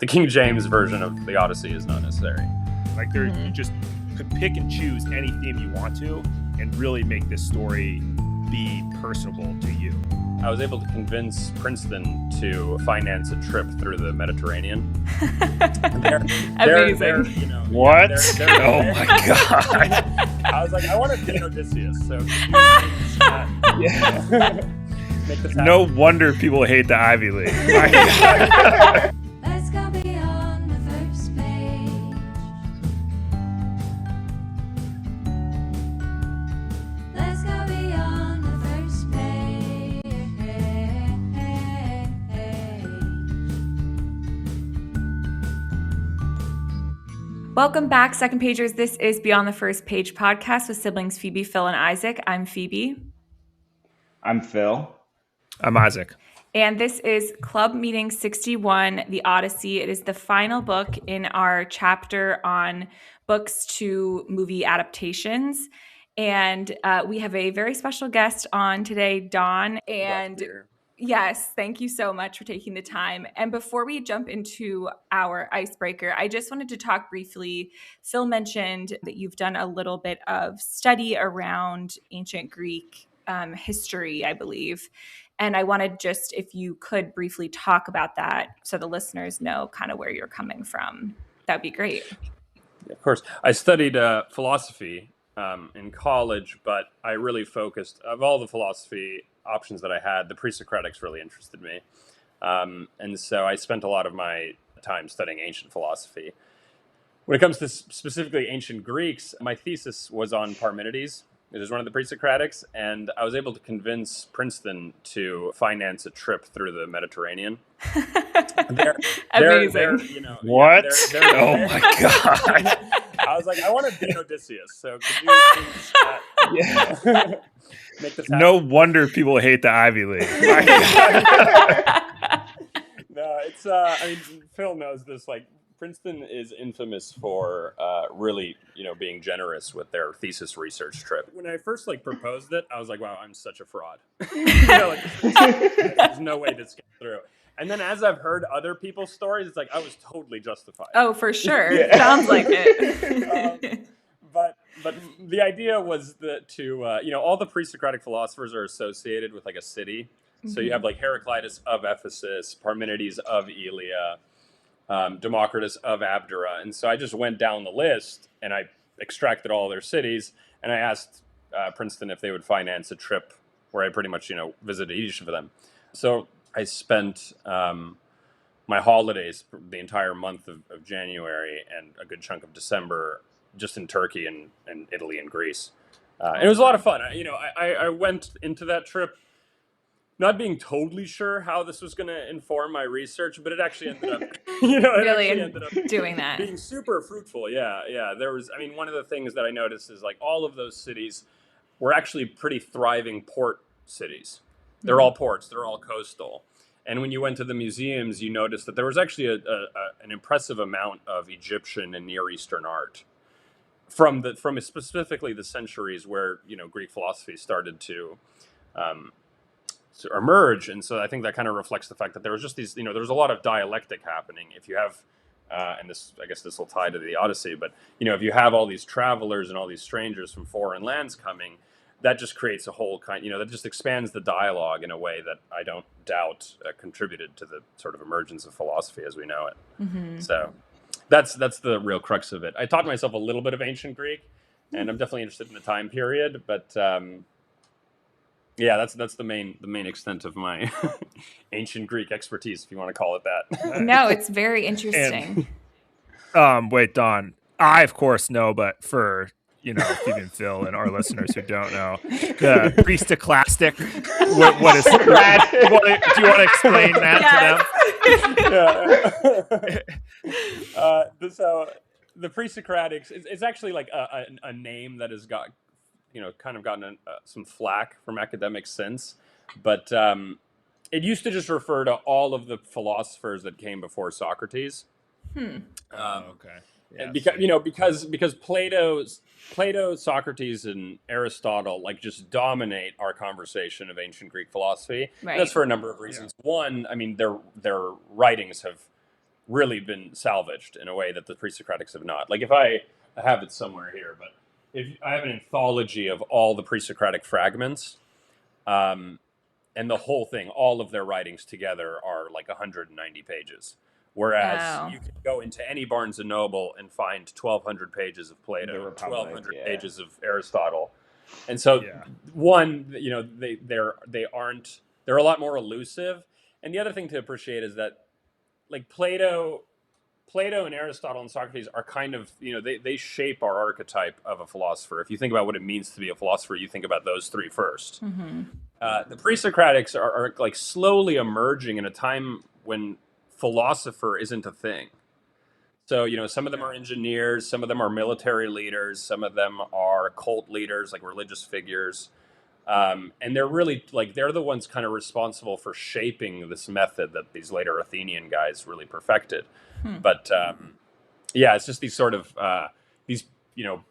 The King James version of the Odyssey is not necessary. Like you just could pick and choose any theme you want to and really make this story be personable to you. I was able to convince Princeton to finance a trip through the Mediterranean. Amazing. What? Oh my God. I was like, I want to date Odysseus. So make this happen. No wonder people hate the Ivy League. Let's go beyond the first page. Let's go beyond the first page. Welcome back, Second Pagers. This is Beyond the First Page podcast with siblings Phoebe, Phil, and Isaac. I'm Phoebe. I'm Phil. I'm Isaac. And this is Club Meeting 61, The Odyssey. It is the final book in our chapter on books to movie adaptations. And we have a very special guest on today, Dawn. And yes, thank you so much for taking the time. And before we jump into our icebreaker, I just wanted to talk briefly. Phil mentioned that you've done a little bit of study around ancient Greek history, I believe. And I wanted just, if you could briefly talk about that so the listeners know kind of where you're coming from, that'd be great. Of course. I studied philosophy in college, but I really focused, of all the philosophy options that I had, the presocratics really interested me. And so I spent a lot of my time studying ancient philosophy. When it comes to specifically ancient Greeks, my thesis was on Parmenides. It is one of the presocratics, and I was able to convince Princeton to finance a trip through the Mediterranean. Amazing. What? Oh my God. I was like, I want to date Odysseus, so could you please make this happen? No wonder people hate the Ivy League. No, it's, I mean, Phil knows this, like, Princeton is infamous for really, being generous with their thesis research trip. When I first proposed it, I was like, wow, I'm such a fraud. There's no way this gets through. And then as I've heard other people's stories, it's like I was totally justified. Oh, for sure. Yeah. Sounds like it. But the idea was that all the pre-Socratic philosophers are associated with a city. Mm-hmm. So you have Heraclitus of Ephesus, Parmenides of Elia, Democritus of Abdera. And so I just went down the list and I extracted all their cities. And I asked Princeton if they would finance a trip where I pretty much, visited each of them. So I spent my holidays, the entire month of January and a good chunk of December, just in Turkey and Italy and Greece. And it was a lot of fun. I went into that trip not being totally sure how this was going to inform my research, but it actually ended up, doing that, being super fruitful. Yeah. There was, one of the things that I noticed is all of those cities were actually pretty thriving port cities. They're all ports. They're all coastal. And when you went to the museums, you noticed that there was actually an impressive amount of Egyptian and Near Eastern art from specifically the centuries where Greek philosophy started to emerge. And so I think that kind of reflects the fact that there was just these, there was a lot of dialectic happening. If you have, and this, I guess this will tie to the Odyssey, but if you have all these travelers and all these strangers from foreign lands coming, that just creates a whole kind, that just expands the dialogue in a way that I don't doubt contributed to the sort of emergence of philosophy as we know it. Mm-hmm. So that's the real crux of it. I taught myself a little bit of ancient Greek, and I'm definitely interested in the time period, but that's the main extent of my ancient Greek expertise, if you want to call it that. No, it's very interesting. And, wait, Dawn, I of course know, but for Phoebe and Phil and our listeners who don't know, the presocratic. What is that? Do you want to explain that to them? So the pre-Socratics is actually a name that has got kind of gotten some flack from academics since, but it used to just refer to all of the philosophers that came before Socrates. Okay. Yeah, because Plato, Socrates, and Aristotle just dominate our conversation of ancient Greek philosophy. Right. That's for a number of reasons. Yeah. One, their writings have really been salvaged in a way that the pre-Socratics have not. Like if I have it somewhere here, but if I have an anthology of all the pre-Socratic fragments, and the whole thing, all of their writings together are like 190 pages. Whereas Oh. you can go into any Barnes and Noble and find 1,200 pages of The Plato, Republic, 1,200 yeah. pages of Aristotle, and so one, you know, they're a lot more elusive. And the other thing to appreciate is that like Plato and Aristotle and Socrates are kind of, you know, they shape our archetype of a philosopher. If you think about what it means to be a philosopher, you think about those three first. The pre-Socratics are like slowly emerging in a time when philosopher isn't a thing. So, you know, some of them are engineers, some of them are military leaders, some of them are cult leaders, like religious figures. And they're really like, they're the ones kind of responsible for shaping this method that these later Athenian guys really perfected. But yeah, it's just these sort of, these, you know,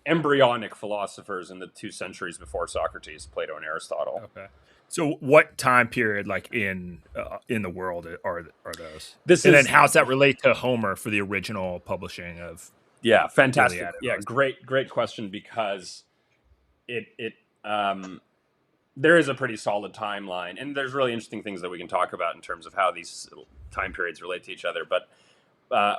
embryonic philosophers in the 2 centuries before Socrates, Plato and Aristotle. Okay. So what time period, like in the world, are those? This and is, then how's that relate to Homer for the original publishing of? yeah, fantastic. Iliad and Yeah, Odyssey? great question, because it there is a pretty solid timeline, and there's really interesting things that we can talk about in terms of how these time periods relate to each other. But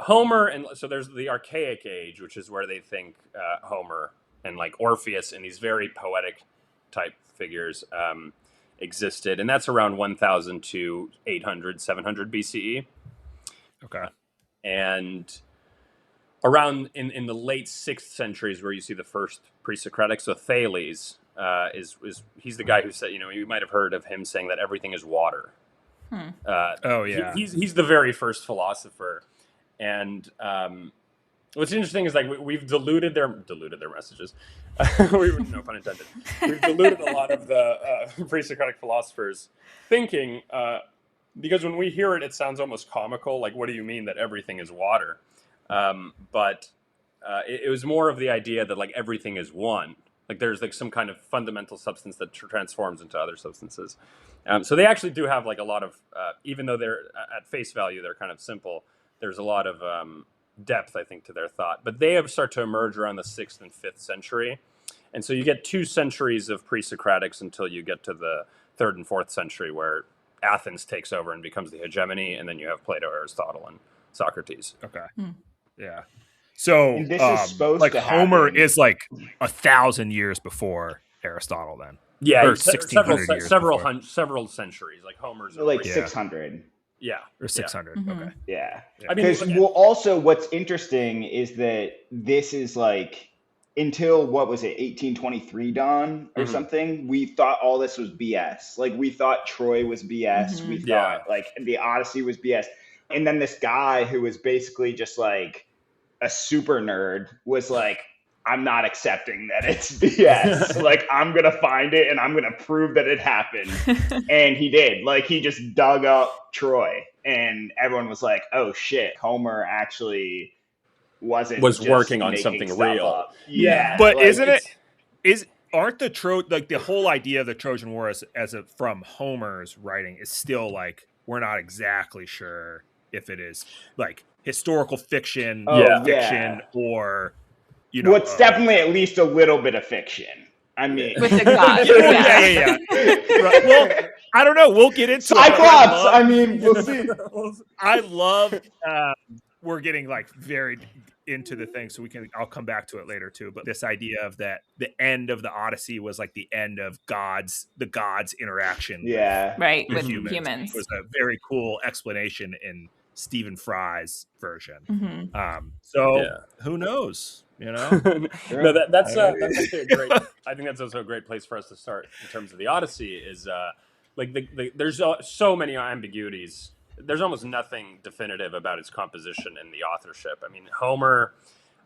Homer, and so there's the Archaic Age, which is where they think Homer and like Orpheus and these very poetic type figures existed, and that's around 1000 to 800, 700 BCE. Okay. And around in the late 6th centuries where you see the first pre-Socratic. So Thales is he's the guy who said, you know, you might have heard of him saying that everything is water. Oh yeah. He's the very first philosopher. And what's interesting is like we've diluted their messages. No pun intended. We've diluted a lot of the pre-Socratic philosophers' thinking because when we hear it, it sounds almost comical. Like, what do you mean that everything is water? But it was more of the idea that like everything is one. Like there's like some kind of fundamental substance that transforms into other substances. So they actually do have like a lot of, even though they're at face value, they're kind of simple. There's a lot of depth, I think, to their thought. But they have started to emerge around the 6th and 5th century. And so you get 2 centuries of pre-Socratics until you get to the 3rd and 4th century where Athens takes over and becomes the hegemony. And then you have Plato, Aristotle, and Socrates. Okay. Yeah. So And this is supposed like to Homer happen. is like 1,000 years before Aristotle then. Yeah, Or several 1600 years before. several centuries. Like Homer's like Yeah. 600. Yeah. Or 600. Mhm. Okay. Yeah. I mean, Because also what's interesting is that this is like until what was it, 1823 Don or Mhm. something, we thought all this was BS. Like we thought Troy was BS. We Yeah. thought like the Odyssey was BS. And then this guy who was basically just like a super nerd was like, I'm not accepting that it's BS. Like I'm gonna find it and I'm gonna prove that it happened. And he did. Like he just dug up Troy, and everyone was like, "Oh shit, Homer actually was Was working on making something stuff real." up." Yeah, But like, isn't it it's- aren't the like the whole idea of the Trojan War from Homer's writing is still like we're not exactly sure if it is like historical fiction, Oh, fiction, yeah. or you know, Well, it's definitely at least a little bit of fiction. I mean, With the gods. yeah. Right. Well, I don't know. We'll get into Cyclops. I mean, we'll see. I love. We're getting like very into the thing, so I'll come back to it later too. But this idea of that the end of the Odyssey was like the end of the gods' interaction. Yeah, Right, with with humans. was a very cool explanation in Stephen Fry's version. Mhm. So Yeah. who knows? You know, No, that's actually a great. I think that's also a great place for us to start in terms of the Odyssey. Is like there's so many ambiguities. There's almost nothing definitive about its composition and the authorship. I mean, Homer,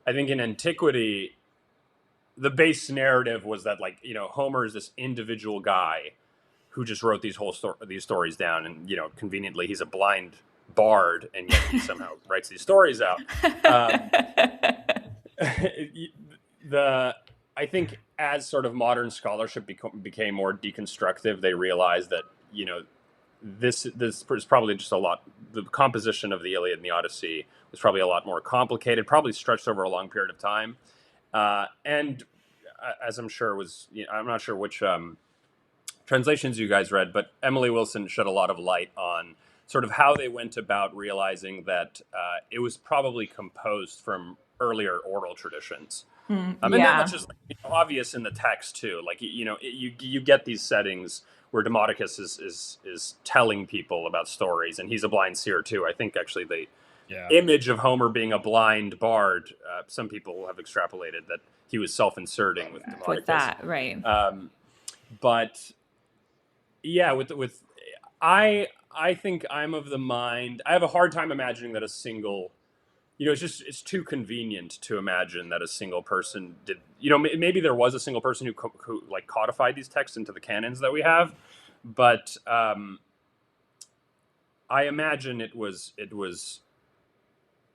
I think in antiquity, the base narrative was that like, you know, Homer is this individual guy who just wrote these these stories down, and you know, conveniently he's a blind bard, and yet he somehow writes these stories out. I think as sort of modern scholarship became more deconstructive, they realized that, you know, this is probably just a lot. The composition of the Iliad and the Odyssey was probably a lot more complicated, probably stretched over a long period of time, and as I'm sure was, I'm not sure which translations you guys read, but Emily Wilson shed a lot of light on sort of how they went about realizing that it was probably composed from earlier oral traditions. And that's just obvious in the text too. Like you get these settings where Demodocus is telling people about stories, and he's a blind seer too. I think actually the image of Homer being a blind bard, some people have extrapolated that he was self-inserting with Demodocus. With that, right? But yeah, with I think I'm of the mind. I have a hard time imagining that a single. It's too convenient to imagine that a single person did. Maybe there was a single person who like codified these texts into the canons that we have, but I imagine it was.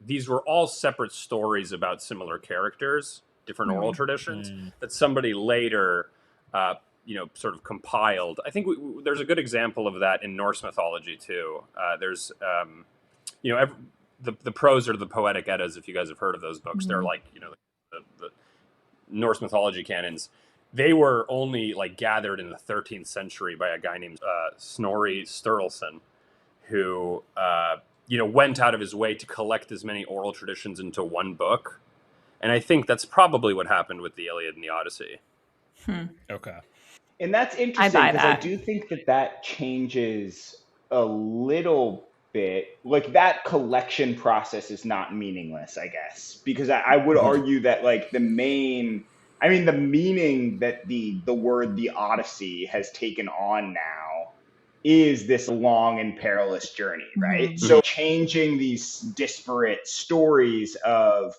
These were all separate stories about similar characters, different oral traditions that somebody later, sort of compiled. I think there's a good example of that in Norse mythology too. There's, the prose or the poetic Eddas, if you guys have heard of those books, they're like, the Norse mythology canons. They were only like gathered in the 13th century by a guy named Snorri Sturluson, who went out of his way to collect as many oral traditions into one book. And I think that's probably what happened with the Iliad and the Odyssey. Okay. And that's interesting because I do think that changes a little bit. Like that collection process is not meaningless, I guess, because I would argue that like the meaning that the word the Odyssey has taken on now is this long and perilous journey, right? So changing these disparate stories of,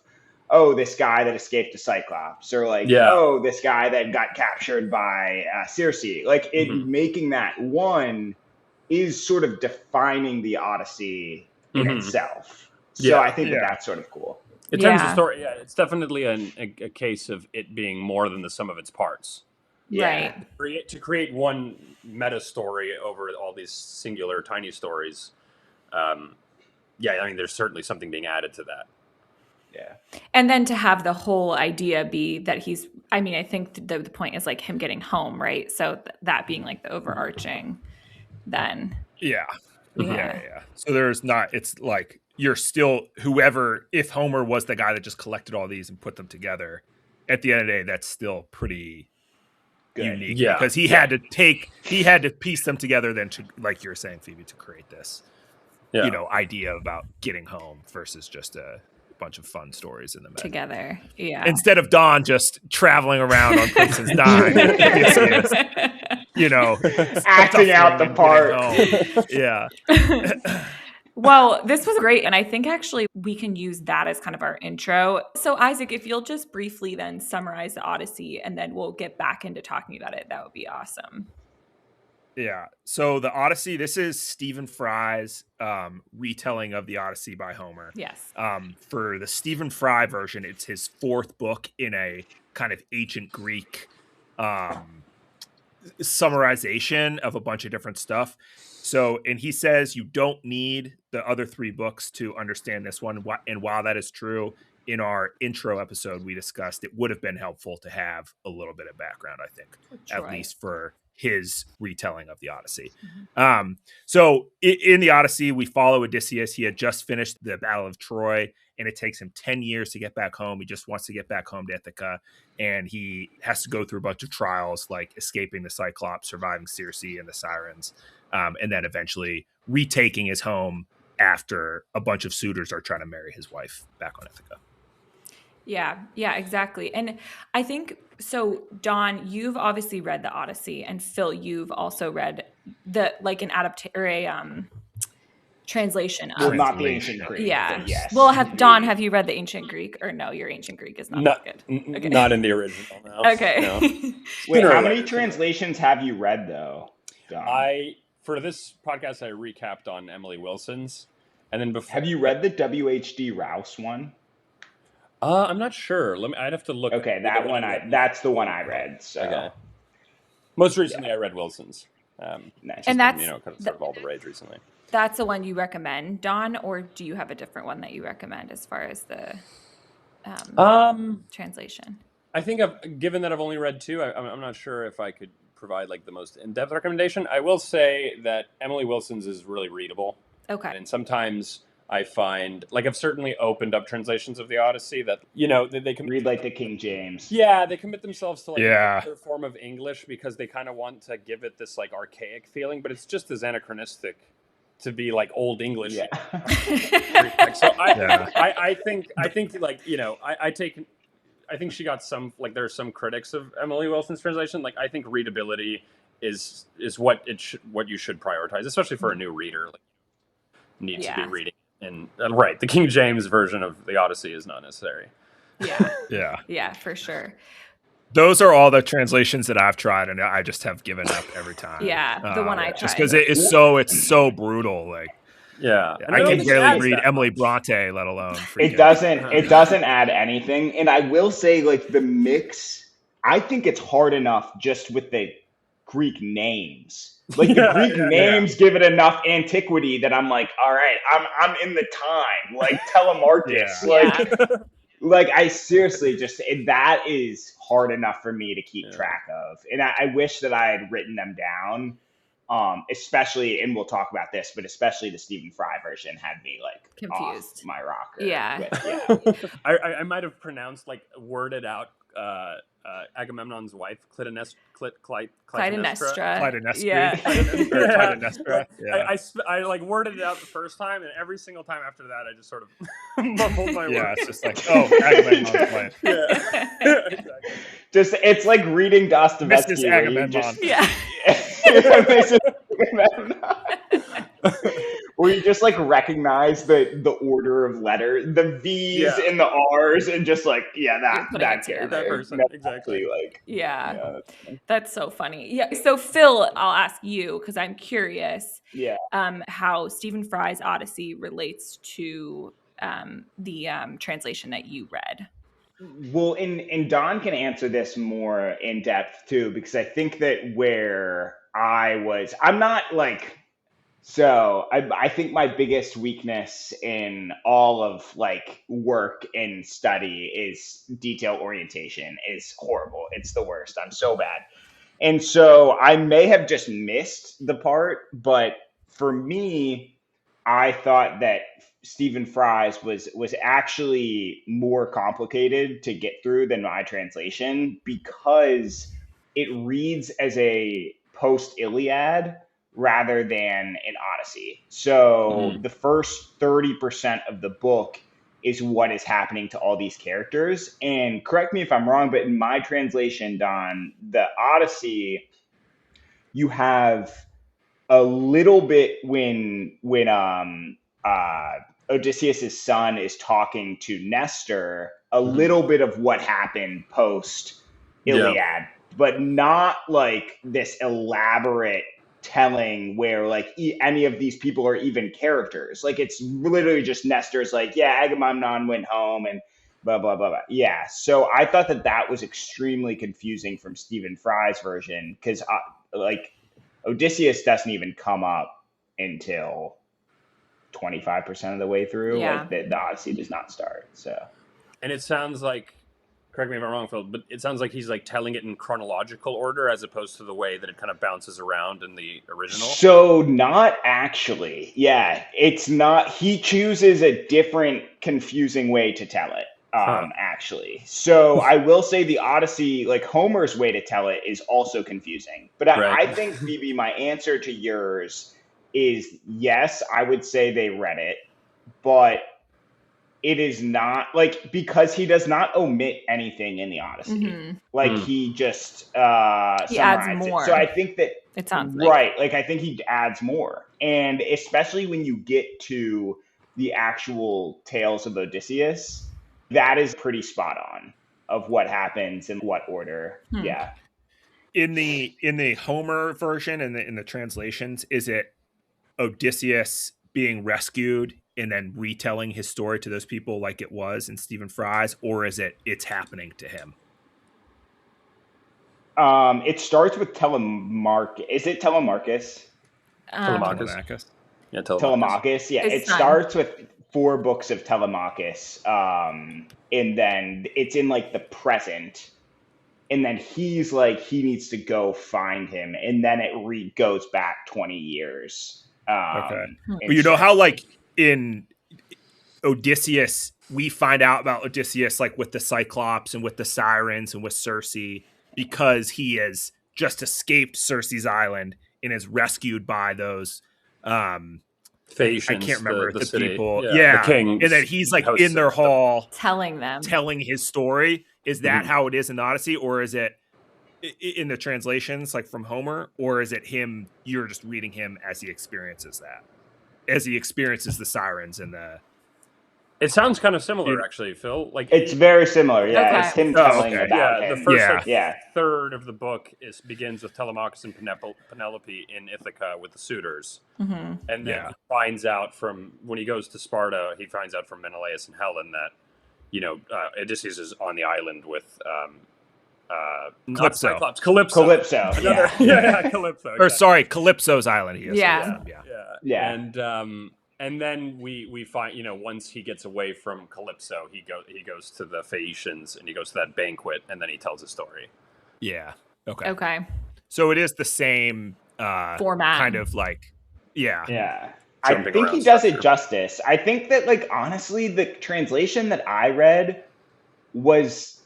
this guy that escaped a Cyclops, or like, this guy that got captured by Circe, like making that one is sort of defining the Odyssey in itself. So I think that's sort of cool. It tends to story. Yeah, it's definitely a case of it being more than the sum of its parts. Right. To create one meta story over all these singular tiny stories. There's certainly something being added to that. Yeah. And then to have the whole idea be that I think the point is like him getting home, right? So that being like the overarching then. Yeah. So it's like you're still if Homer was the guy that just collected all these and put them together, at the end of the day, that's still pretty unique. Yeah. Because he had to piece them together then to, like you're saying, Phoebe, to create this, idea about getting home versus just a bunch of fun stories in the middle. Together. Yeah. Instead of Don just traveling around on Princeton's dime, acting out the part. Yeah. Well, this was great. And I think actually we can use that as kind of our intro. So Isaac, if you'll just briefly then summarize the Odyssey and then we'll get back into talking about it, that would be awesome. Yeah. So the Odyssey, this is Stephen Fry's retelling of the Odyssey by Homer. Yes. For the Stephen Fry version, it's his fourth book in a kind of ancient Greek summarization of a bunch of different stuff. So, and he says you don't need the other three books to understand this one. And while that is true, in our intro episode, we discussed it would have been helpful to have a little bit of background, I think, at least for his retelling of the Odyssey. So in the Odyssey, we follow Odysseus. He had just finished the Battle of Troy, and it takes him 10 years to get back home. He just wants to get back home to Ithaca, and he has to go through a bunch of trials, like escaping the Cyclops, surviving Circe and the Sirens, and then eventually retaking his home after a bunch of suitors are trying to marry his wife back on Ithaca. Yeah, exactly. And I think, so Don, you've obviously read the Odyssey, and Phil, you've also read an translation of. Well, not the ancient Greek. Yeah. Yes. Well, Don, have you read the ancient Greek? Or no, your ancient Greek is not that good. Okay. Not in the original, no. Okay. No. Wait, how many translations have you read, though, Don? For this podcast, I recapped on Emily Wilson's. And then before. Have you read the W.H.D. Rouse one? I'm not sure. I'd have to look. Okay, that's the one I read. So. Okay. Most recently, I read Wilson's. Nice. And that's kind of sort of all the rage recently. That's the one you recommend, Dawn, or do you have a different one that you recommend as far as the translation? I think given that I've only read two, I'm not sure if I could provide like the most in-depth recommendation. I will say that Emily Wilson's is really readable. Okay. And sometimes I find, like, I've certainly opened up translations of the Odyssey that, they can Read like the King James. Yeah, they commit themselves to like Yeah. another form of English because they kind of want to give it this like archaic feeling, but it's just as anachronistic to be like old English. Yeah. So Yeah. I think like I think she got some, like, there's some critics of Emily Wilson's translation. Like, I think readability is what you should prioritize, especially for a new reader. Like, need to be reading. And right, the King James version of the Odyssey is not necessary. Yeah, for sure. Those are all the translations that I've tried, and I just have given up every time. Yeah, the one I tried. Just because it's so brutal. Like, I can barely read Emily Bronte, let alone. It doesn't add anything. And I will say, like, the mix, I think it's hard enough just with the Greek names. Like, the Greek names give it enough antiquity that I'm like, all right, I'm in the time. Like, Telemarcus. Like, I seriously that is hard enough for me to keep track of. And I wish that I had written them down. Especially, and we'll talk about this, but especially the Stephen Fry version had me like confused off my rocker. Yeah. I might have pronounced, like, worded out Agamemnon's wife, Clytemnestra. Yeah. Clytemnestra. I like worded it out the first time, and every single time after that, I just sort of mumbled my words. Yeah, it's just like, Agamemnon's wife. Exactly. Just, it's like reading Dostoevsky. Mrs. Agamemnon. Where you just like recognize the order of letters, the V's and the R's, and just like, that character, that person, exactly. Like, that's so funny. Yeah. So Phil, I'll ask you because I'm curious. Yeah. How Stephen Fry's Odyssey relates to the translation that you read. Well, and Don can answer this more in depth too, because I think that where I'm not like. So I think my biggest weakness in all of like work and study is detail orientation is horrible. It's the worst. I'm so bad. And so I may have just missed the part, but for me, I thought that Stephen Fry's was actually more complicated to get through than my translation because it reads as a post-Iliad rather than an Odyssey. So the first 30% of the book is what is happening to all these characters. And correct me if I'm wrong, but in my translation, Don, the Odyssey, you have a little bit when Odysseus' son is talking to Nestor, a little bit of what happened post Iliad, but not like this elaborate telling where like any of these people are even characters. Like, it's literally just Nestor's like, Agamemnon went home and blah, blah, blah, blah. Yeah. So I thought that was extremely confusing from Stephen Fry's version because like Odysseus doesn't even come up until 25% of the way through. Yeah. Like the Odyssey does not start. So, and it sounds like, correct me if I'm wrong, Phil, but it sounds like he's like telling it in chronological order as opposed to the way that it kind of bounces around in the original. So not actually. Yeah, it's not. He chooses a different confusing way to tell it. Actually. So I will say the Odyssey, like Homer's way to tell it, is also confusing. But I think, Phoebe, my answer to yours is yes, I would say they read it, but it is not like, because he does not omit anything in the Odyssey. Like he just he adds more. it. So I think that it sounds right. Like I think he adds more, and especially when you get to the actual tales of Odysseus, that is pretty spot on of what happens in what order. Yeah. In the Homer version and in the translations, is it Odysseus being rescued and then retelling his story to those people like it was in Stephen Fry's, or is it's happening to him? It starts with Telemarcus. Is it Telemarcus? Telemachus. Yeah, Telemachus. Yeah, His it son. starts with 4 books of Telemachus, and then it's in like the present, and then he's like he needs to go find him, and then it goes back 20 years. Okay. and But you know so- how like in Odysseus, we find out about Odysseus like with the Cyclops and with the Sirens and with Circe because he has just escaped Circe's island and is rescued by those Phaeacians, I can't remember the city. people. The kings, and then he's like hosts in their and stuff. hall Telling them. telling his story. Is that Mhm. how it is in Odyssey, or is it in the translations like from Homer, or is it him? You're just reading him as he experiences that, as he experiences the sirens and the. It sounds kind of similar, actually, Phil. Like It's very similar. Yeah, Okay. it's him Oh, telling okay. about yeah, him. the first Yeah. like, Yeah. third of the book begins with Telemachus and Penelope in Ithaca with the suitors, Mhm. and then Yeah. he finds out from when he goes to Sparta, he finds out from Menelaus and Helen that Odysseus is on the island with not Calypso. Cyclops, Calypso. Calypso. Another, Yeah. Calypso. Or sorry, Calypso's island. He is. Yeah. yeah. Yeah. And then we find once he gets away from Calypso, he goes to the Phaeacians and he goes to that banquet and then he tells a story. Yeah. Okay. Okay. So it is the same Format. kind of like, yeah. Yeah. I Jumping think he around does it structure. justice. I think that, like, honestly, the translation that I read was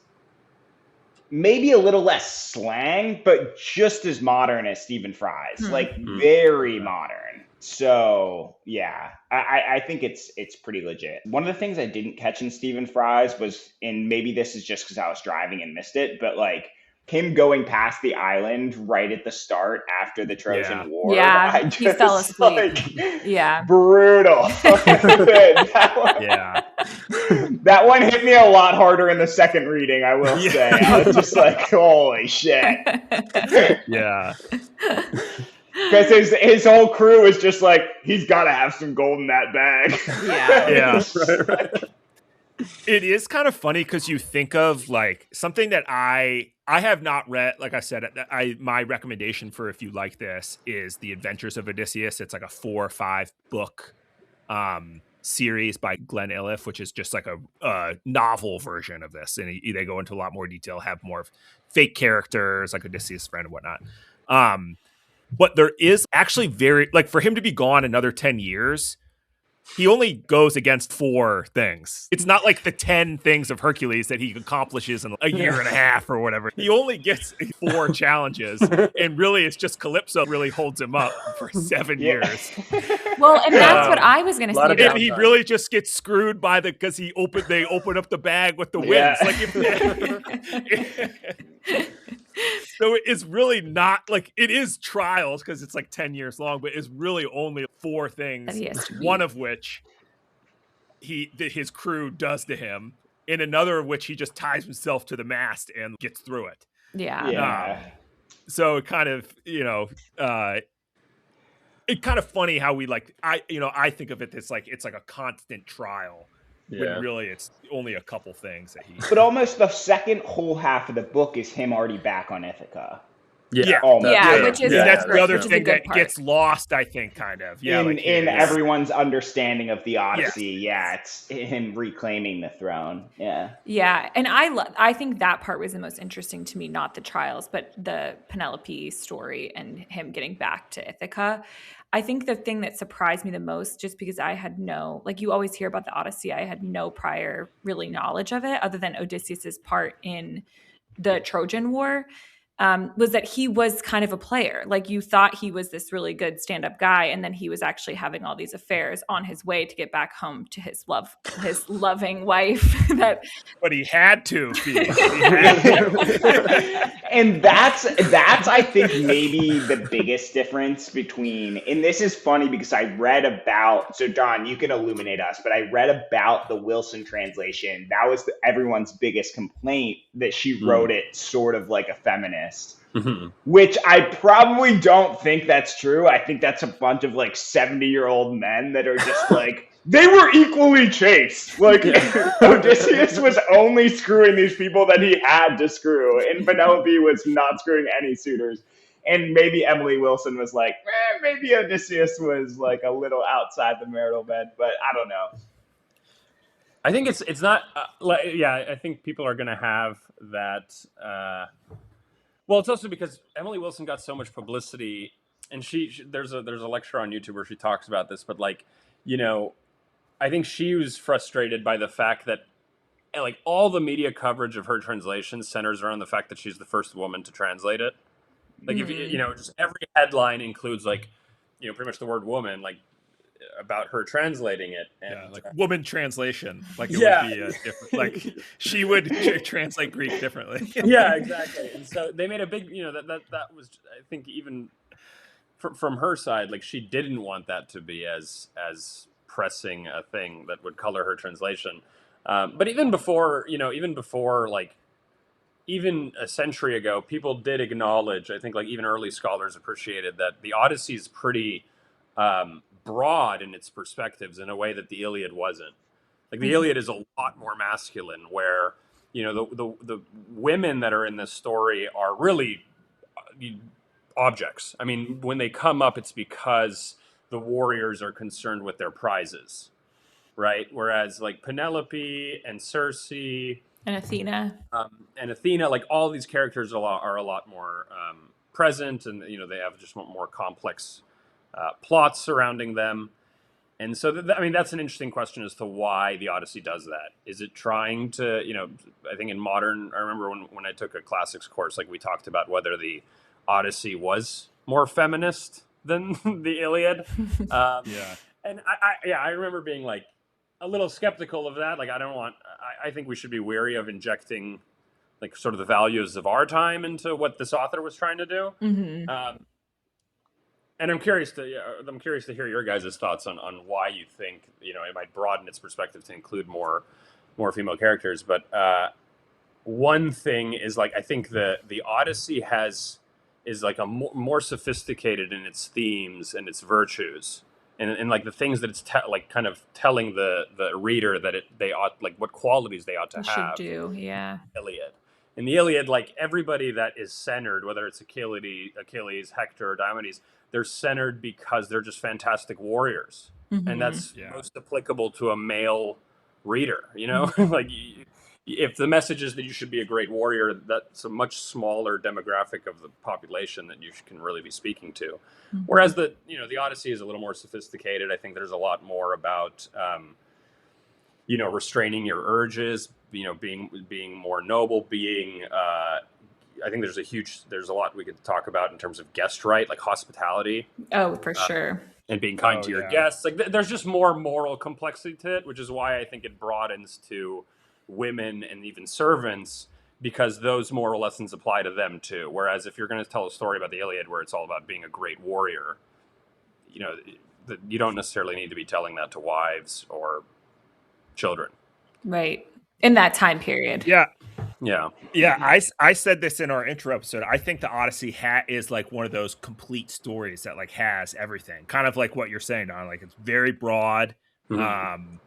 maybe a little less slang, but just as modern as Stephen Fry's. Like, very modern. So, yeah, I think it's pretty legit. One of the things I didn't catch in Stephen Fry's was, and maybe this is just because I was driving and missed it, but, like, him going past the island right at the start after the Trojan Yeah. War. Yeah, I he fell just, asleep. like, Yeah. brutal. Yeah. That one hit me a lot harder in the second reading, I will say. I was just like, holy shit. Yeah. Because his whole crew is just like, he's got to have some gold in that bag. Yeah. Yeah. Right. It is kind of funny because you think of like something that I have not read. Like I said, my recommendation for if you like this is The Adventures of Odysseus. It's like a 4 or 5 book series by Glenn Iliff, which is just like a novel version of this, and they go into a lot more detail, have more fake characters like Odysseus' friend and whatnot. But there is actually very like for him to be gone another 10 years. He only goes against 4 things. It's not like the 10 things of Hercules that he accomplishes in a year and a half or whatever. He only gets 4 challenges, and really it's just Calypso really holds him up for 7 years. Well, and that's what I was going to lot say. of about And he downtime. really just gets screwed by because they open up the bag with the wings. Yeah. Like if so it's really not like it is trials because it's like 10 years long, but it's really only 4 things. That he has to One beat. of which his crew does to him, and another of which he just ties himself to the mast and gets through it. Yeah. Yeah. So it kind of, it's kind of funny how we like I think of it as like it's like a constant trial. Yeah. When really it's only a couple things that he. But almost the second whole half of the book is him already back on Ithaca. Yeah. Almost. Yeah, which is- And that's the great, other which is a thing good that part. gets lost, I think, kind of. Yeah, in like in his- everyone's understanding of the Odyssey. Yeah, it's him reclaiming the throne. Yeah. Yeah, and I think that part was the most interesting to me, not the trials, but the Penelope story and him getting back to Ithaca. I think the thing that surprised me the most, just because I had like you always hear about the Odyssey, I had no prior really knowledge of it other than Odysseus's part in the Trojan War. Was that he was kind of a player. Like you thought he was this really good stand-up guy, and then he was actually having all these affairs on his way to get back home to his loving wife. But he had to be. He had to. And that's I think maybe the biggest difference between, and this is funny because I read about, so Don, you can illuminate us, but I read about the Wilson translation. That was everyone's biggest complaint, that she wrote it sort of like a feminist. Mhm. Which I probably don't think that's true. I think that's a bunch of like 70-year-old men that are just like, they were equally chaste. Like Odysseus was only screwing these people that he had to screw, and Penelope was not screwing any suitors. And maybe Emily Wilson was like, maybe Odysseus was like a little outside the marital bed, but I don't know. I think it's not. I think people are going to have that. Well, it's also because Emily Wilson got so much publicity, and there's a lecture on YouTube where she talks about this. But like, I think she was frustrated by the fact that like all the media coverage of her translation centers around the fact that she's the first woman to translate it. Like if just every headline includes like, pretty much the word woman, like about her translating it, and like woman translation, like it would be a different, like she would translate Greek differently. Yeah, exactly. And so they made a big, that was, I think, even from her side, like she didn't want that to be as pressing a thing that would color her translation. But even before like even a century ago, people did acknowledge, I think like even early scholars appreciated that the Odyssey is pretty broad in its perspectives in a way that the Iliad wasn't. Like the Iliad is a lot more masculine, where the women that are in this story are really objects. I mean, when they come up, it's because the warriors are concerned with their prizes, right? Whereas like Penelope and Circe and Athena, like all these characters are a lot more present, and they have just more complex plots surrounding them. And so, that's an interesting question as to why the Odyssey does that. Is it trying to, I think I remember when I took a classics course, like we talked about whether the Odyssey was more feminist than the Iliad. And I remember being like a little skeptical of that. Like, I think we should be wary of injecting like sort of the values of our time into what this author was trying to do. Mm-hmm. And I'm curious to hear your guys' thoughts on why you think it might broaden its perspective to include more female characters. But one thing is like I think the Odyssey is like a more sophisticated in its themes and its virtues, and like the things that it's like kind of telling the reader that they ought, like what qualities they ought to have. Should do, yeah. Iliad. In the Iliad, like everybody that is centered, whether it's Achilles, Hector, or Diomedes, they're centered because they're just fantastic warriors. Mm-hmm. And that's most applicable to a male reader, like if the message is that you should be a great warrior, that's a much smaller demographic of the population that you can really be speaking to. Mm-hmm. Whereas the Odyssey is a little more sophisticated. I think there's a lot more about, restraining your urges, being more noble, I think there's a lot we could talk about in terms of guest right, like hospitality. Oh, for sure. And being kind to your guests. Like there's just more moral complexity to it, which is why I think it broadens to women and even servants, because those moral lessons apply to them too. Whereas if you're going to tell a story about the Iliad where it's all about being a great warrior, you don't necessarily need to be telling that to wives or children. Right. In that time period. Yeah. Mm-hmm. I said this in our intro episode. I think the Odyssey is like one of those complete stories that like has everything, kind of like what you're saying, Don. Like it's very broad. Mm-hmm.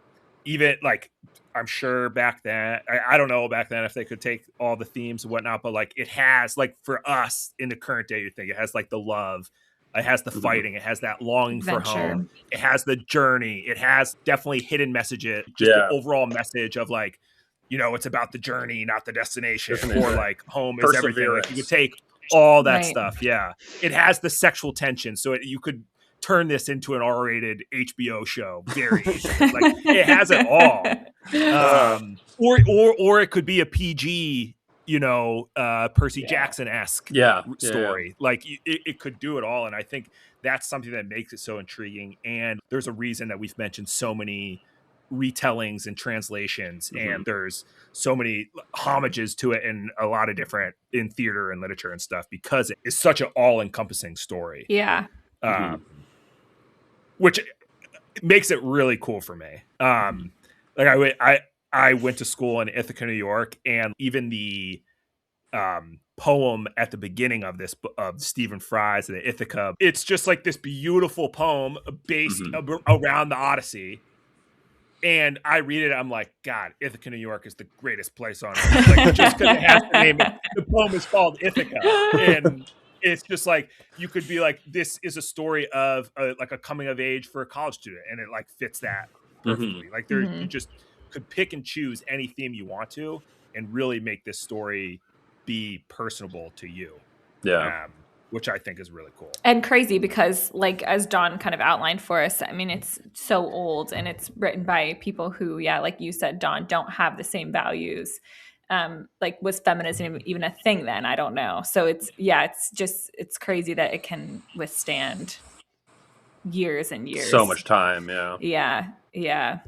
Even like I'm sure back then, I don't know back then if they could take all the themes and whatnot, but like it has, like for us in the current day, you think it has like the love, it has the fighting, it has that longing for home, it has the journey, it has definitely hidden messages, just the overall message of like, it's about the journey, not the destination, or like home is everything. Like you could take all that stuff. Yeah. It has the sexual tension. So you could turn this into an R-rated HBO show very easily. Like it has it all. Or it could be a PG, Percy Jackson-esque story. Like it could do it all. And I think that's something that makes it so intriguing. And there's a reason that we've mentioned so many retellings and translations, and there's so many homages to it in a lot of different in theater and literature and stuff, because it is such an all-encompassing story. Which makes it really cool for me. Like I went to school in Ithaca, New York, and even the poem at the beginning of this of Stephen Fry's the Ithaca, it's just like this beautiful poem based around the Odyssey. And I read it, I'm like, God, Ithaca, New York is the greatest place on earth. Like, just because it has the name, the poem is called Ithaca. And it's just like, you could be like, this is a story of like a coming of age for a college student. And it like fits that perfectly. Mhm. Like you just could pick and choose any theme you want to and really make this story be personable to you. Yeah. Which I think is really cool. And crazy because, like, as Don kind of outlined for us, I mean, it's so old and it's written by people who, yeah, like you said, Don, don't have the same values. Like, was feminism even a thing then? I don't know. So it's crazy that it can withstand years and years. So much time, yeah. Yeah.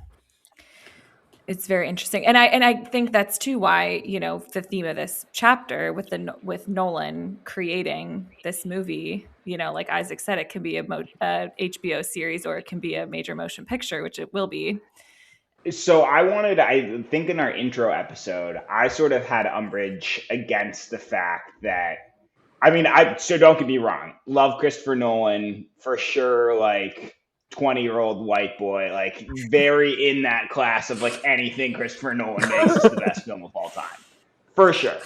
It's very interesting, and I think that's too why, you know, the theme of this chapter with Nolan creating this movie, you know, like Isaac said, it can be a HBO series or it can be a major motion picture, which it will be. So I think in our intro episode, I sort of had umbrage against the fact that, I mean, so don't get me wrong, love Christopher Nolan for sure, like 20-year-old white boy, like very in that class of like anything Christopher Nolan makes is the best film of all time, for sure.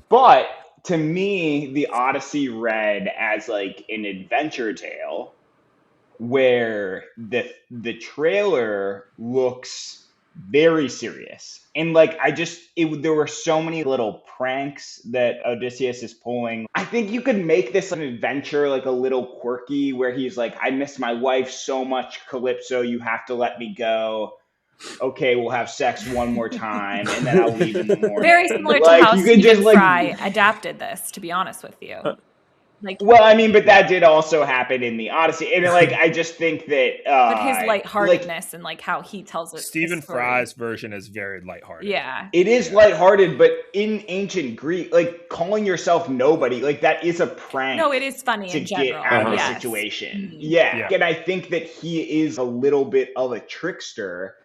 But to me, the Odyssey read as like an adventure tale where the trailer looks very serious. And like there were so many little pranks that Odysseus is pulling. I think you could make this an adventure, like a little quirky, where he's like, I miss my wife so much, Calypso, you have to let me go. Okay, we'll have sex one more time, and then I'll leave in the morning. Very similar to like, how you could Stephen just, Fry adapted this, to be honest with you. Like, well, I mean, but that did also happen in the Odyssey, and like, I just think that, but his lightheartedness and like how he tells it. Stephen Fry's version is very lighthearted. Yeah, it is lighthearted, but in ancient Greek, like calling yourself nobody, like that is a prank. No, it is funny to in general. get out of Yes. the situation. Mhm. Yeah, and I think that he is a little bit of a trickster,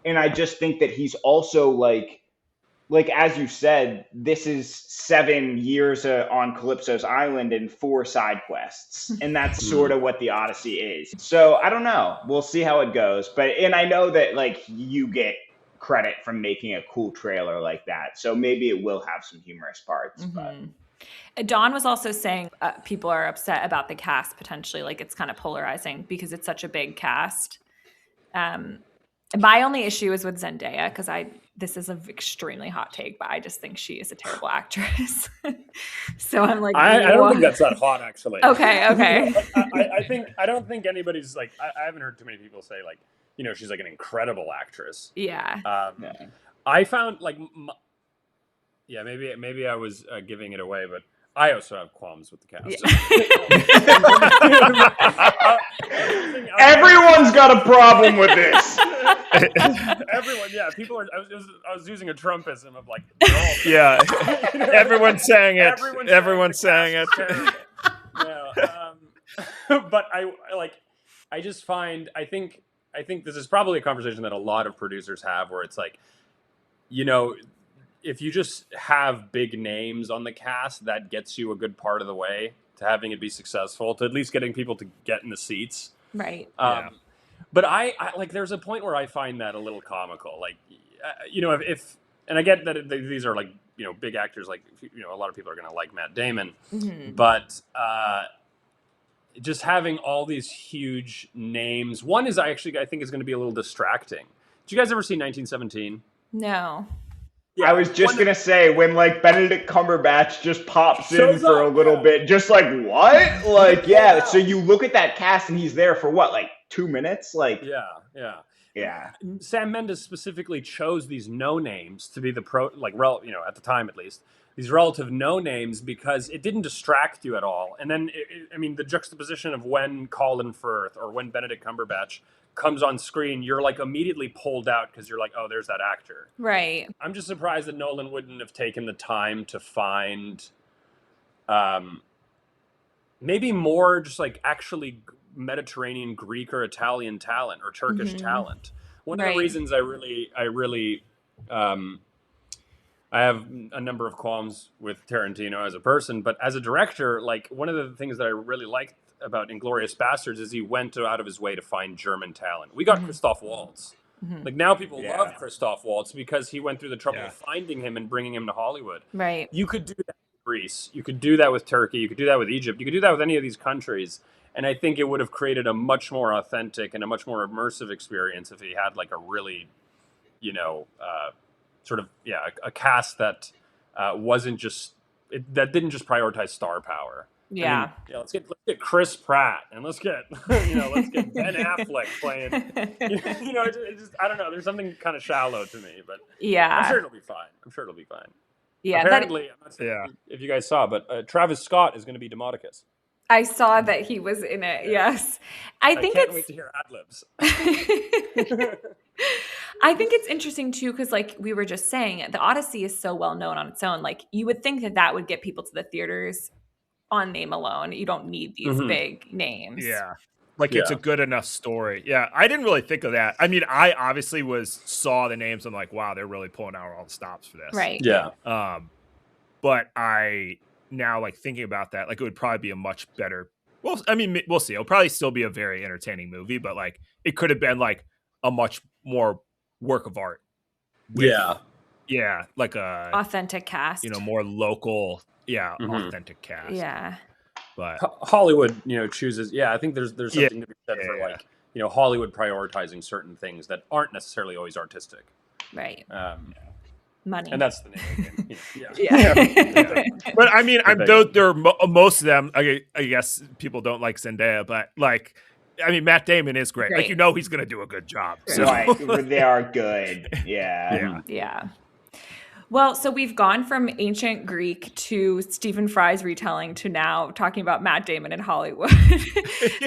and I just think that he's also like as you said, this is 7 years on Calypso's island and 4 side quests. And that's sort of what the Odyssey is. So I don't know. We'll see how it goes. And I know that like you get credit from making a cool trailer like that. So maybe it will have some humorous parts. Mm-hmm. But Dawn was also saying people are upset about the cast potentially. Like it's kind of polarizing because it's such a big cast. My only issue is with Zendaya because this is an extremely hot take, but I just think she is a terrible actress. So I'm like, I don't think that's that hot, actually. Okay. I don't think anybody's like, I haven't heard too many people say like, you know, she's like an incredible actress. Yeah. I found like, maybe I was giving it away, but I also have qualms with the cast. Yeah. Everyone's got a problem with this. Everyone, yeah. People are. I was using a Trumpism of like. Yeah. Everyone's saying it. Everyone's saying it. Yeah. But I just find. I think this is probably a conversation that a lot of producers have, where it's like, you know, if you just have big names on the cast, that gets you a good part of the way to having it be successful, to at least getting people to get in the seats. Right. But I like, there's a point where I find that a little comical. Like, you know, if and I get that these are like, you know, big actors, like, you know, a lot of people are going to like Matt Damon, but just having all these huge names. One is I think is going to be a little distracting. Did you guys ever see 1917? No. Yeah, I was just going to say, when like Benedict Cumberbatch just pops in for a little bit, just like, what? Like, yeah. So you look at that cast and he's there for what, like 2 minutes? Like, yeah. Sam Mendes specifically chose these no names to be the you know, at the time at least, these relative no names because it didn't distract you at all. And then, I mean, the juxtaposition of when Colin Firth or when Benedict Cumberbatch comes on screen, you're like immediately pulled out because you're like, oh, there's that actor. Right. I'm just surprised that Nolan wouldn't have taken the time to find maybe more just like actually Mediterranean, Greek or Italian talent or Turkish talent. One of the reasons I really I have a number of qualms with Tarantino as a person, but as a director, like one of the things that I really liked about Inglourious Bastards is he went out of his way to find German talent. We got Christoph Waltz. Mhm. Like now people Yeah. love Christoph Waltz because he went through the trouble Yeah. of finding him and bringing him to Hollywood. Right. You could do that with Greece. You could do that with Turkey. You could do that with Egypt. You could do that with any of these countries. And I think it would have created a much more authentic and a much more immersive experience if he had like a really, sort of, a cast that wasn't just, that didn't just prioritize star power. Yeah. I mean, let's get Chris Pratt and let's get let's get Ben Affleck playing. It just I don't know. There's something kind of shallow to me, but Yeah. I'm sure it'll be fine. Yeah. Apparently, I'm not sure if you guys saw, but Travis Scott is going to be Demodicus. I saw that he was in it. Yes. I think can't wait to hear ad libs. I think it's interesting too, because like we were just saying, the Odyssey is so well known on its own. Like you would think that would get people to the theaters on name alone. You don't need these big names. Yeah. Like it's a good enough story. Yeah. I didn't really think of that. I mean, I obviously saw the names and like, wow, they're really pulling out all the stops for this. Right. Yeah. But I now like thinking about that, like it would probably be a much better. Well, I mean, we'll see. It'll probably still be a very entertaining movie, but like it could have been like a much more work of art. Yeah, like a authentic cast. More local. Yeah, authentic cast. Yeah. But Hollywood, chooses. Yeah, I think there's something to be said for like Hollywood prioritizing certain things that aren't necessarily always artistic. Right. Money, and that's the name of the game. Yeah. But I mean, most of them. I guess people don't like Zendaya, but like, I mean, Matt Damon is great. Like he's going to do a good job. So. Right, they are good. Yeah. Well, so we've gone from ancient Greek to Stephen Fry's retelling to now talking about Matt Damon in Hollywood.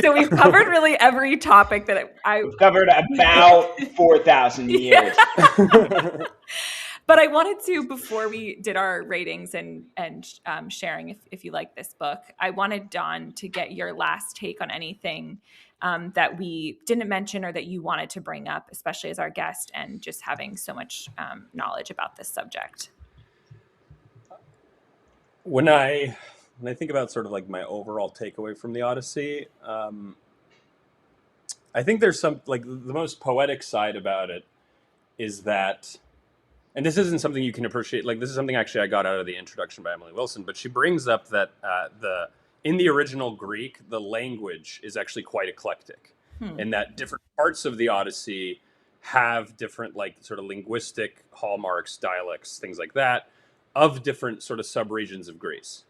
So we've covered really every topic that we've covered about 4,000 years. But I wanted to, before we did our ratings and sharing, if you like this book, I wanted Dawn to get your last take on anything that we didn't mention or that you wanted to bring up, especially as our guest and just having so much knowledge about this subject. When I think about sort of like my overall takeaway from the Odyssey, I think there's some like the most poetic side about it is that. And this isn't something you can appreciate. Like this is something actually I got out of the introduction by Emily Wilson. But she brings up that in the original Greek, the language is actually quite eclectic, and that different parts of the Odyssey have different like sort of linguistic hallmarks, dialects, things like that, of different sort of subregions of Greece.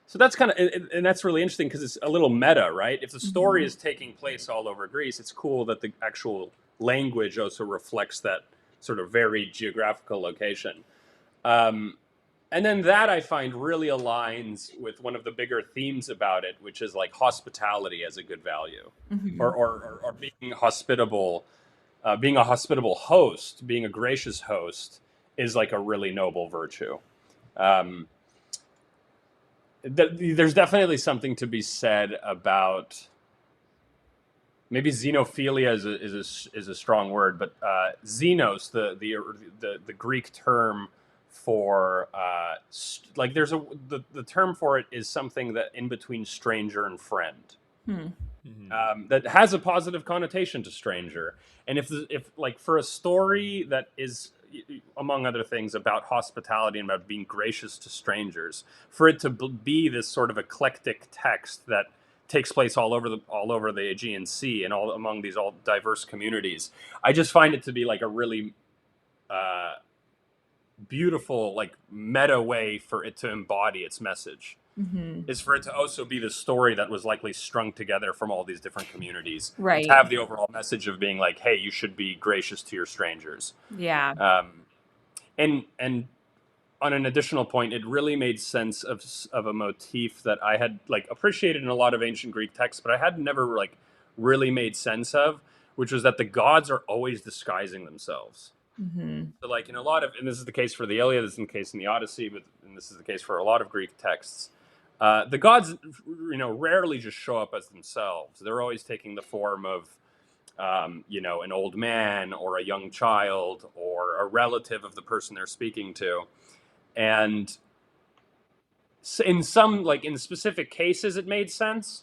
So that's kind of, and that's really interesting because it's a little meta, right? If the story is taking place all over Greece, it's cool that the actual language also reflects that sort of very geographical location. And then that I find really aligns with one of the bigger themes about it, which is like hospitality as a good value, or being hospitable, being a hospitable host, being a gracious host is like a really noble virtue. There's definitely something to be said about maybe xenophilia is a strong word, but xenos, the Greek term for like there's the term for it is something that in between stranger and friend, that has a positive connotation to stranger. And if like for a story that is, among other things, about hospitality and about being gracious to strangers, for it to be this sort of eclectic text that takes place all over the Aegean Sea and all among these all diverse communities, I just find it to be like a really beautiful, like meta way for it to embody its message. Is for it to also be the story that was likely strung together from all these different communities, right? To have the overall message of being like, hey, you should be gracious to your strangers. Yeah. And on an additional point, it really made sense of a motif that I had like appreciated in a lot of ancient Greek texts, but I had never like really made sense of, which was that the gods are always disguising themselves. So like in a lot of, and this is the case for the Iliad, this is the case in the Odyssey, and this is the case for a lot of Greek texts, the gods, rarely just show up as themselves. They're always taking the form of, an old man or a young child or a relative of the person they're speaking to. And in some, like in specific cases, it made sense.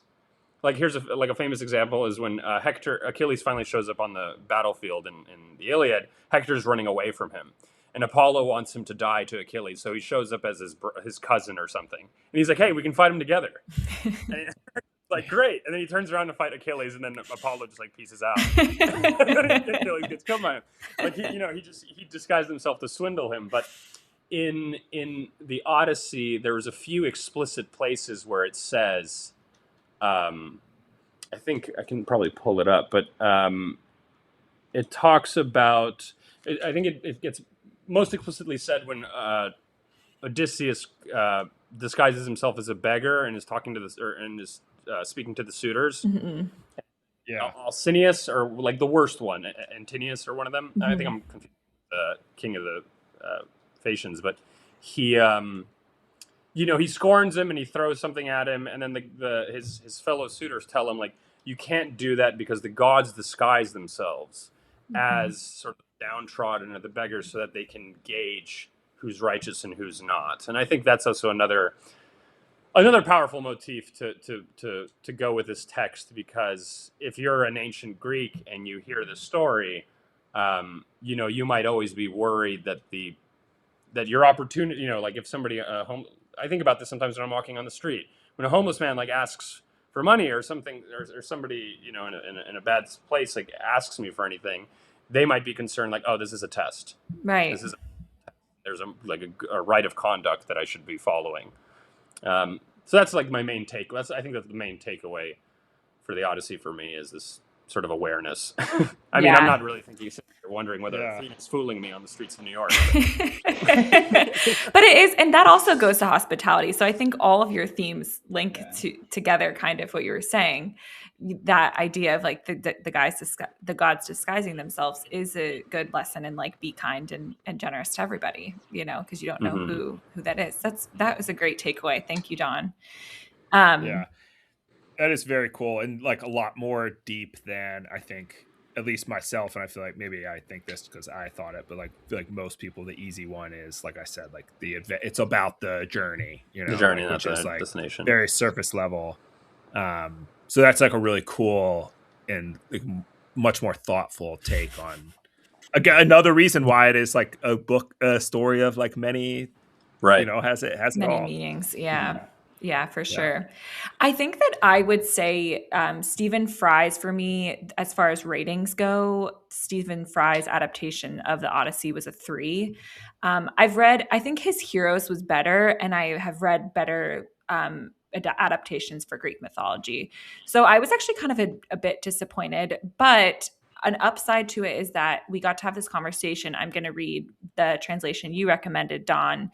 like here's a famous example is when Achilles finally shows up on the battlefield in the Iliad. Hector's running away from him, and Apollo wants him to die to Achilles, so he shows up as his cousin or something, and he's like, "Hey, we can fight him together." And like, great, and then he turns around to fight Achilles, and then Apollo just like pieces out. Achilles gets killed by him. Like he disguised himself to swindle him, but. In the Odyssey, there was a few explicit places where it says, I think I can probably pull it up, but it talks about. I think it gets most explicitly said when Odysseus disguises himself as a beggar and is talking to speaking to the suitors. Mm-hmm. Yeah. Alcinous, or like the worst one, Antinius, or one of them. Mm-hmm. I think I'm confused with the king of the Phaeacians, but he he scorns him and he throws something at him, and then his fellow suitors tell him, like, you can't do that because the gods disguise themselves as sort of downtrodden or the beggars so that they can gauge who's righteous and who's not. And I think that's also another powerful motif to go with this text, because if you're an ancient Greek and you hear this story, you might always be worried that your opportunity, like if somebody I think about this sometimes when I'm walking on the street, when a homeless man like asks for money or something, or somebody in a bad place like asks me for anything, they might be concerned like, oh, this is a test, Right? There's a rite of conduct that I should be following. So that's like my main take. I think that's the main takeaway for the Odyssey for me, is this sort of awareness. I mean, I'm not really thinking, you're wondering whether Athena's fooling me on the streets of New York. But it is, and that also goes to hospitality. So I think all of your themes link together, kind of what you were saying. That idea of like the gods disguising themselves is a good lesson in like be kind and generous to everybody, because you don't know who that is. That was a great takeaway. Thank you, Don. Yeah. That is very cool, and like a lot more deep than I think, at least myself. And I feel like maybe I think this because I thought it, but like I feel like most people, the easy one is, like I said, like the event. It's about the journey, the journey, which is like destination, very surface level. So that's like a really cool and like much more thoughtful take on. Again, another reason why it is like a story of like many, right? Has many all. meanings. Yeah. Yeah, for sure. I think that I would say Stephen Fry's, for me, as far as ratings go, Stephen Fry's adaptation of the Odyssey was a 3. I think his Heroes was better, and I have read better adaptations for Greek mythology. So I was actually kind of a bit disappointed, but an upside to it is that we got to have this conversation. I'm going to read the translation you recommended, Don.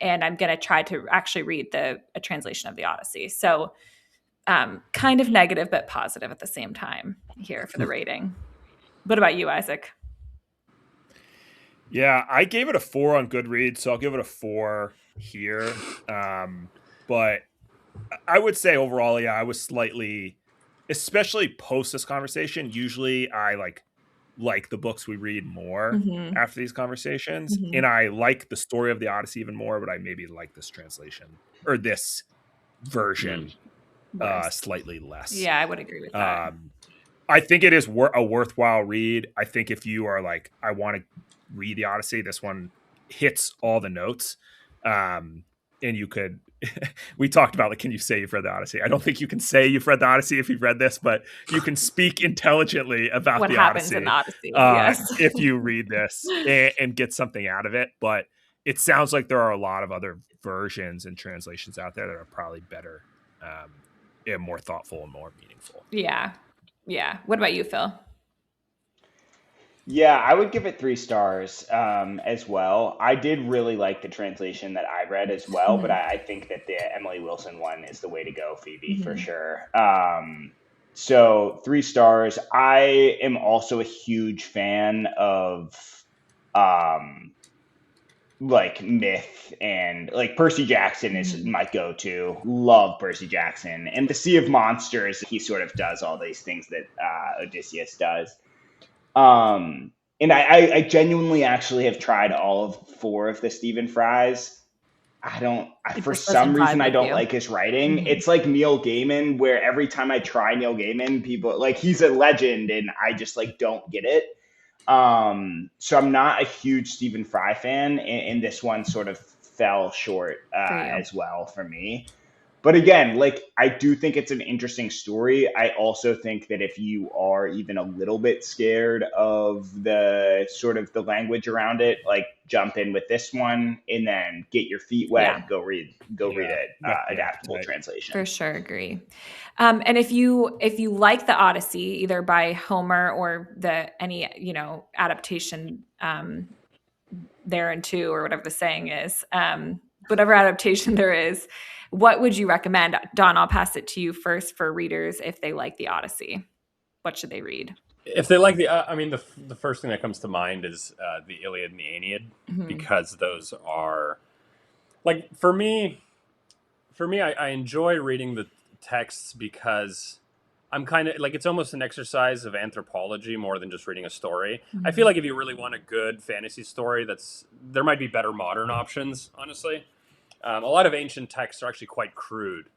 And I'm going to try to actually read a translation of the Odyssey. So kind of negative, but positive at the same time here for the rating. What about you, Isaac? Yeah, I gave it a 4 on Goodreads, so I'll give it a 4 here. But I would say overall, I was slightly, especially post this conversation, usually I like the books we read more after these conversations. And I like the story of the Odyssey even more, but I maybe like this translation or this version slightly less. Yeah, I would agree with that. I think it is a worthwhile read. I think if you are like, I want to read the Odyssey, this one hits all the notes. And you could, we talked about, like, can you say you've read the Odyssey? I don't think you can say you've read the Odyssey if you've read this, but you can speak intelligently about what the happens Odyssey, in the Odyssey. Yes. if you read this and get something out of it. But it sounds like there are a lot of other versions and translations out there that are probably better and more thoughtful and more meaningful. Yeah. What about you, Phil? Yeah, I would give it 3 stars as well. I did really like the translation that I read as well, but I think that the Emily Wilson one is the way to go, Phoebe, for sure. So 3 stars. I am also a huge fan of like myth, and like Percy Jackson is my go-to. Love Percy Jackson. And the Sea of Monsters, he sort of does all these things that Odysseus does. And I genuinely actually have tried all of 4 of the Stephen Fry's. For just some doesn't reason, vibe I with don't you. like his writing. Mhm. It's like Neil Gaiman, where every time I try Neil Gaiman, people like, he's a legend and I just like don't get it. So I'm not a huge Stephen Fry fan, and this one sort of fell short For you. as well for me. But again, like, I do think it's an interesting story. I also think that if you are even a little bit scared of the sort of the language around it, like, jump in with this one and then get your feet wet. Yeah. Go read it. Whet the Adaptable appetite. translation. For sure, agree. And if you like the Odyssey, either by Homer or any adaptation thereunto, or whatever the saying is, whatever adaptation there is, what would you recommend? Don, I'll pass it to you first for readers if they like the Odyssey. What should they read? If they like the first thing that comes to mind is the Iliad and the Aeneid, because those are, like, for me, I enjoy reading the texts because I'm kind of like, it's almost an exercise of anthropology more than just reading a story. I feel like if you really want a good fantasy story, there might be better modern options, honestly. A lot of ancient texts are actually quite crude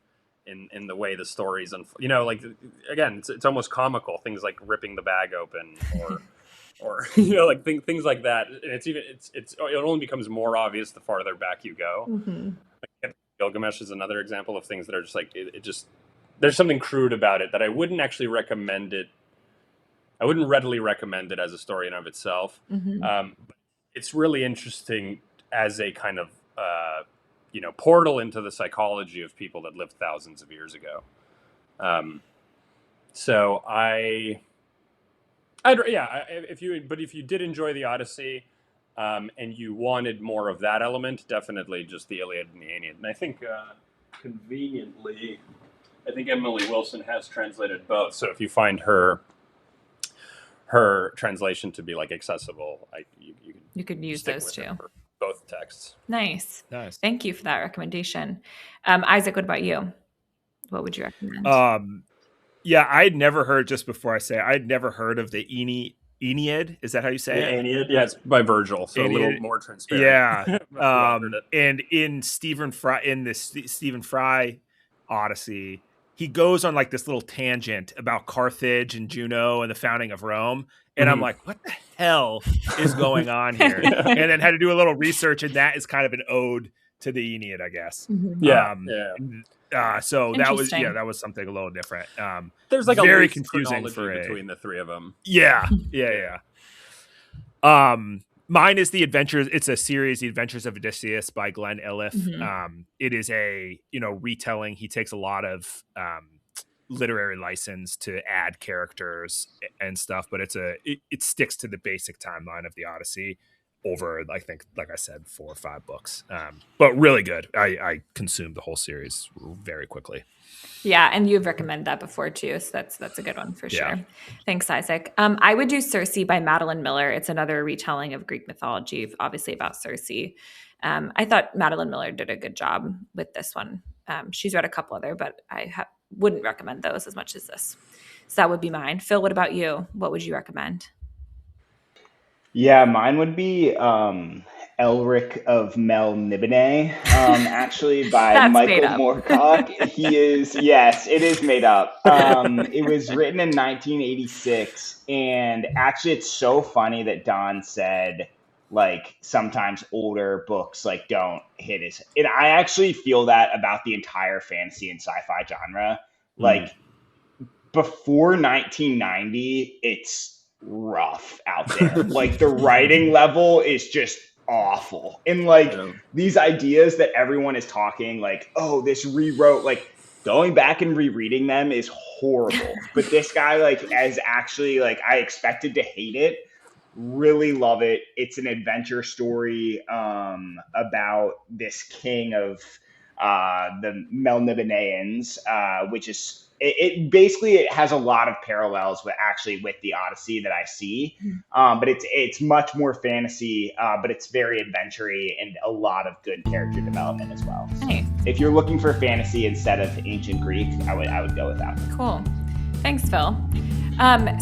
in the way the stories like, again, it's almost comical, things like ripping the bag open or like things like that. And it only becomes more obvious the farther back you go. Like, Gilgamesh is another example of things that are just like, it just, there's something crude about it that I wouldn't actually recommend it. I wouldn't readily recommend it as a story in and of itself. But it's really interesting as a kind of portal into the psychology of people that lived thousands of years ago. If you did enjoy the Odyssey, and you wanted more of that element, definitely just the Iliad and the Aeneid. And I think conveniently, Emily Wilson has translated both. So if you find her translation to be like accessible, You could use stick those with two. it for both texts. Nice. Nice. Thank you for that recommendation. Isaac, what about you? What would you recommend? Yeah, I'd never heard, just before I say, I'd never heard of the Aeneid. Is that how you say The it? Aeneid, yeah, it's by Virgil, so Aeneid, a little more transparent. Yeah. Well, heard it. And in Stephen Fry Odyssey, he goes on like this little tangent about Carthage and Juno and the founding of Rome. And I'm like, what the hell is going on here? And then had to do a little research, and that is kind of an ode to the Aeneid, I guess. So that was something a little different. There's like very a confusing between the three of them. Yeah. Mine is The Adventures. It's a series, The Adventures of Odysseus by Glenn Iliff. It is a retelling. He takes a lot of literary license to add characters and stuff, but it sticks to the basic timeline of the Odyssey over, I think, like I said, 4 or 5 books. But really good. I consumed the whole series very quickly. Yeah, and you've recommended that before too, so that's a good one for sure. Yeah. Thanks, Isaac. I would do Circe by Madeline Miller. It's another retelling of Greek mythology, obviously about Circe. I thought Madeline Miller did a good job with this one. She's read a couple other, but I wouldn't recommend those as much as this. So that would be mine. Phil, what about you? What would you recommend? Yeah, mine would be Elric of Melniboné, actually, by Michael Moorcock. Yes, it is made up. It was written in 1986, and actually it's so funny that Don said, like, sometimes older books, like, don't hit his... And I actually feel that about the entire fantasy and sci-fi genre. Like, before 1990, it's rough out there. Like, the writing level is just awful, and like these ideas that everyone is talking, like, oh, this rewrote, like, going back and rereading them is horrible. But this guy, like, as actually, like, I expected to hate it, really love it. It's an adventure story about this king of the Melnibonéans, which is it basically, it has a lot of parallels with the Odyssey that I see. But it's much more fantasy, but it's very adventure-y and a lot of good character development as well. So Nice. if you're looking for fantasy instead of ancient Greek, I would go with that one. Cool. Thanks, Phil.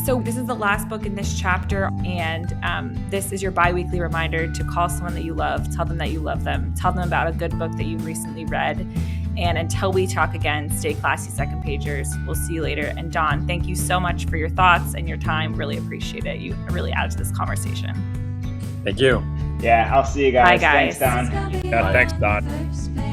So this is the last book in this chapter, and this is your bi-weekly reminder to call someone that you love, tell them that you love them, tell them about a good book that you've recently read. And until we talk again, stay classy, second pagers. We'll see you later. And Dawn, thank you so much for your thoughts and your time. Really appreciate it. You really added to this conversation. Thank you. Yeah, I'll see you guys. Bye, guys. Thanks, Don. Let's go Yeah, thanks, Don. beyond the first page.